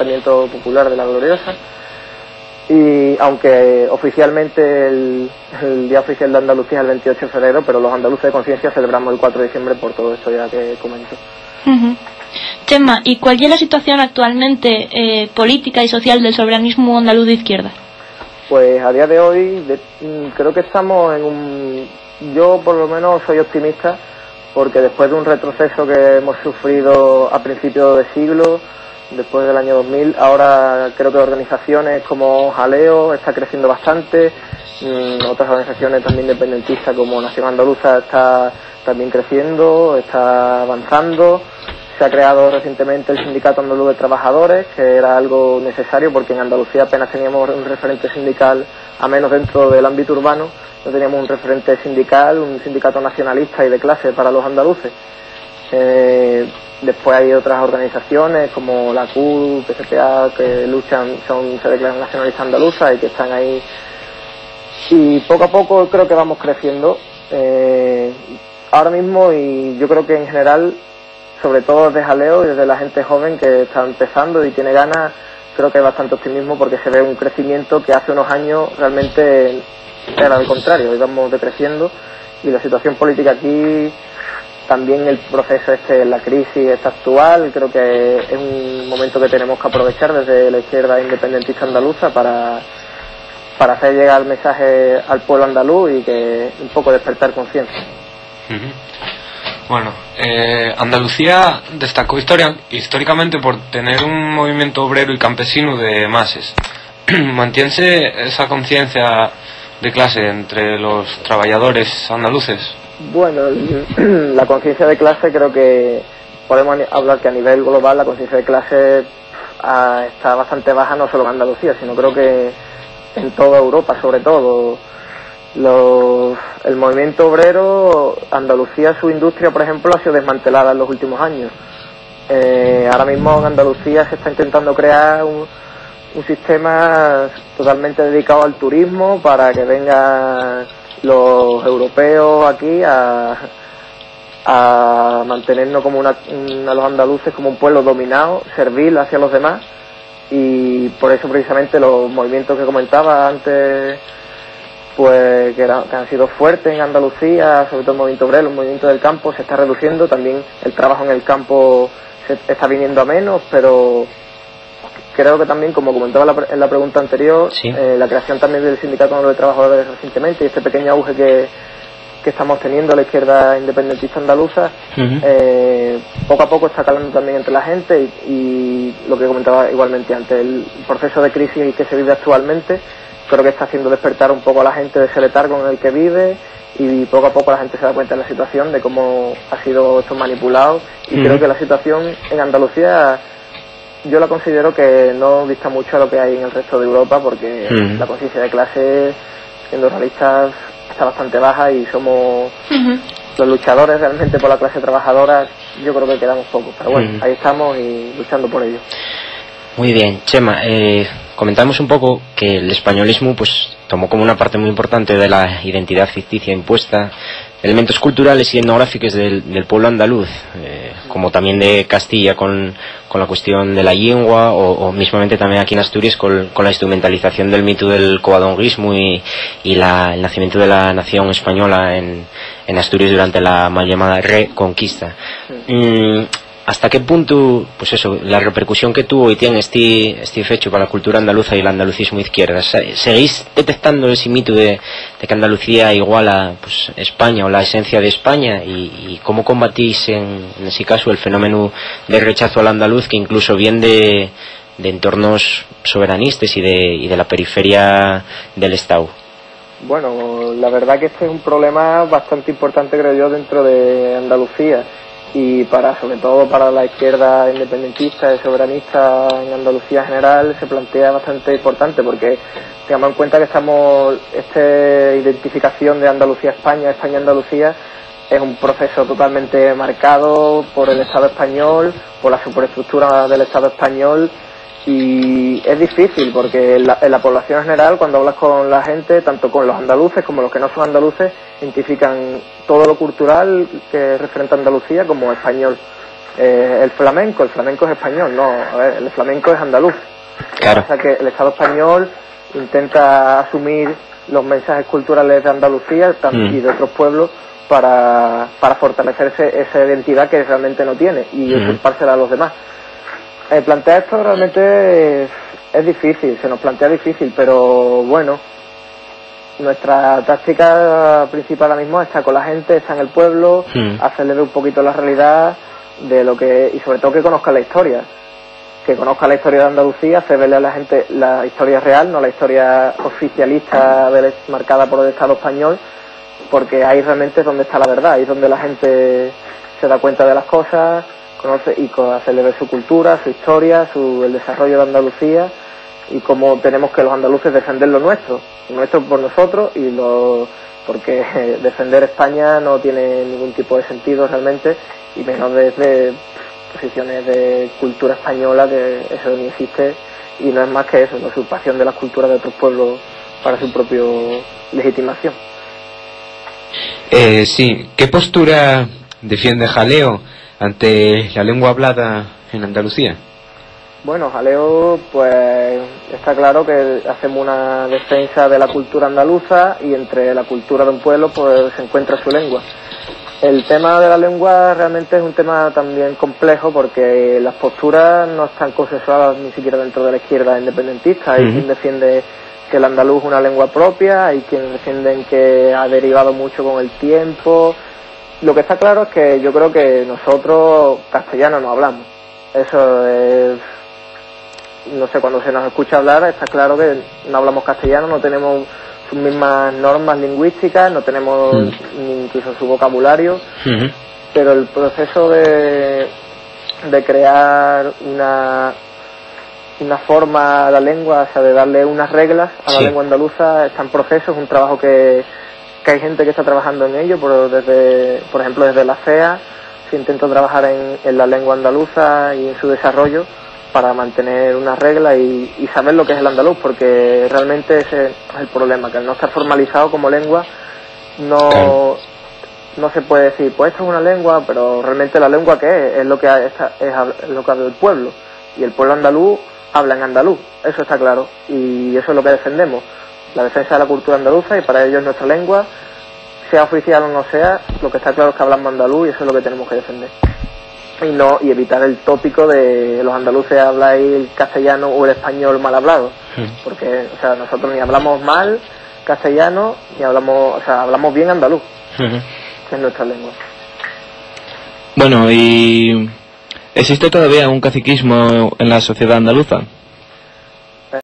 Ayuntamiento Popular de La Gloriosa. Y aunque oficialmente el Día Oficial de Andalucía es el 28 de febrero, pero los andaluces de conciencia celebramos el 4 de diciembre por todo esto ya que comento. Chema, ¿y cuál es la situación actualmente política y social del soberanismo andaluz de izquierda? Pues a día de hoy creo que estamos en un... Yo por lo menos soy optimista, porque después de un retroceso que hemos sufrido a principios de siglo, después del año 2000, ahora creo que organizaciones como Jaleo está creciendo bastante, otras organizaciones también independentistas como Nación Andaluza está también creciendo, está avanzando. Se ha creado recientemente el Sindicato Andaluz de Trabajadores, que era algo necesario porque en Andalucía apenas teníamos un referente sindical, a menos dentro del ámbito urbano, no teníamos un referente sindical, un sindicato nacionalista y de clase para los andaluces. Después hay otras organizaciones como la CUT, PSPA, que luchan, se declaran nacionalistas andaluzas y que están ahí. Y poco a poco creo que vamos creciendo. Ahora mismo, y yo creo que en general, sobre todo desde Jaleo y desde la gente joven que está empezando y tiene ganas, creo que hay bastante optimismo porque se ve un crecimiento que hace unos años realmente era al contrario, íbamos decreciendo, y la situación política aquí, también el proceso la crisis esta actual, creo que es un momento que tenemos que aprovechar desde la izquierda independentista andaluza para hacer llegar el mensaje al pueblo andaluz y que un poco despertar conciencia. Bueno, Andalucía destacó históricamente por tener un movimiento obrero y campesino de masas. ¿Mantiene esa conciencia de clase entre los trabajadores andaluces? Bueno, la conciencia de clase creo que podemos hablar que a nivel global la conciencia de clase está bastante baja, no solo en Andalucía, sino creo que en toda Europa, sobre todo. El movimiento obrero, Andalucía, su industria, por ejemplo, ha sido desmantelada en los últimos años. Ahora mismo en Andalucía se está intentando crear un sistema totalmente dedicado al turismo para que vengan los europeos aquí a mantenernos como a los andaluces como un pueblo dominado, servil hacia los demás, y por eso precisamente los movimientos que comentaba antes, pues que han sido fuertes en Andalucía, sobre todo el movimiento obrero, el movimiento del campo se está reduciendo, también el trabajo en el campo se está viniendo a menos, pero creo que también, como comentaba en la pregunta anterior, sí, la creación también del Sindicato de Trabajadores recientemente y este pequeño auge que estamos teniendo la izquierda independentista andaluza, poco a poco está calando también entre la gente y lo que comentaba igualmente antes, el proceso de crisis que se vive actualmente creo que está haciendo despertar un poco a la gente de ese letargo en el que vive, y poco a poco la gente se da cuenta de la situación, de cómo ha sido esto manipulado, y creo que la situación en Andalucía yo la considero que no dista mucho a lo que hay en el resto de Europa, porque la conciencia de clase, siendo realistas, está bastante baja y somos los luchadores realmente por la clase trabajadora, yo creo que quedamos pocos, pero bueno, ahí estamos y luchando por ello. Muy bien, Chema, comentamos un poco que el españolismo pues tomó como una parte muy importante de la identidad ficticia impuesta elementos culturales y etnográficos del pueblo andaluz, como también de Castilla con la cuestión de la lengua, o mismamente también aquí en Asturias con la instrumentalización del mito del coadonguismo y el nacimiento de la nación española en Asturias durante la mal llamada Reconquista. ¿Hasta qué punto, pues eso, la repercusión que tuvo y tiene este fecho para la cultura andaluza y el andalucismo izquierda? ¿Seguís detectando ese mito de que Andalucía iguala pues España o la esencia de España? ¿Y cómo combatís en ese caso el fenómeno de rechazo al andaluz, que incluso viene de entornos soberanistas y de la periferia del Estado? Bueno, la verdad que este es un problema bastante importante, creo yo, dentro de Andalucía. Y sobre todo para la izquierda independentista y soberanista en Andalucía en general se plantea bastante importante, porque tengamos en cuenta que esta identificación de Andalucía-España, España-Andalucía, es un proceso totalmente marcado por el Estado español, por la superestructura del Estado español, y es difícil porque en la población en general, cuando hablas con la gente, tanto con los andaluces como los que no son andaluces, identifican todo lo cultural que es referente a Andalucía como español. El flamenco es español, no, a ver, el flamenco es andaluz. Claro. Lo que pasa es que el Estado español intenta asumir los mensajes culturales de Andalucía y de otros pueblos para fortalecer esa identidad que realmente no tiene y usurpársela a los demás. Plantear esto realmente es difícil, se nos plantea difícil, pero bueno, nuestra táctica principal ahora mismo está con la gente, está en el pueblo, hacerle ver un poquito la realidad de lo que, y sobre todo que conozca la historia de Andalucía, hacer verle a la gente la historia real, no la historia oficialista marcada por el Estado español, porque ahí realmente es donde está la verdad, ahí es donde la gente se da cuenta de las cosas, conoce y hacerle ver su cultura, su historia, el desarrollo de Andalucía y cómo tenemos que los andaluces defender lo nuestro por nosotros porque defender España no tiene ningún tipo de sentido realmente, y menos desde posiciones de cultura española, que eso ni existe y no es más que eso, la usurpación de las culturas de otros pueblos para su propia legitimación. Sí, ¿qué postura defiende Jaleo ante la lengua hablada en Andalucía? Bueno, Jaleo, pues está claro que hacemos una defensa de la cultura andaluza y entre la cultura de un pueblo pues se encuentra su lengua. El tema de la lengua realmente es un tema también complejo porque las posturas no están consensuadas ni siquiera dentro de la izquierda independentista. Hay quien defiende que el andaluz es una lengua propia, hay quien defienden que ha derivado mucho con el tiempo. Lo que está claro es que yo creo que nosotros castellano no hablamos. Eso es, no sé, cuando se nos escucha hablar está claro que no hablamos castellano, no tenemos sus mismas normas lingüísticas, no tenemos incluso su vocabulario, pero el proceso de crear una forma a la lengua, o sea, de darle unas reglas a la lengua andaluza está en proceso, es un trabajo que hay gente que está trabajando en ello, por ejemplo desde la CEA se intenta trabajar en la lengua andaluza y en su desarrollo para mantener una regla y saber lo que es el andaluz, porque realmente ese es el problema, que al no estar formalizado como lengua no se puede decir, pues esto es una lengua, pero realmente la lengua que es lo que es lo que habla el pueblo, y el pueblo andaluz habla en andaluz, eso está claro, y eso es lo que defendemos, la defensa de la cultura andaluza, y para ello es nuestra lengua, sea oficial o no sea, lo que está claro es que hablamos andaluz y eso es lo que tenemos que defender. Y evitar el tópico de los andaluces habláis el castellano o el español mal hablado, porque o sea, nosotros ni hablamos mal castellano ni hablamos, o sea, hablamos bien andaluz, que es nuestra lengua. Bueno, ¿y existe todavía un caciquismo en la sociedad andaluza?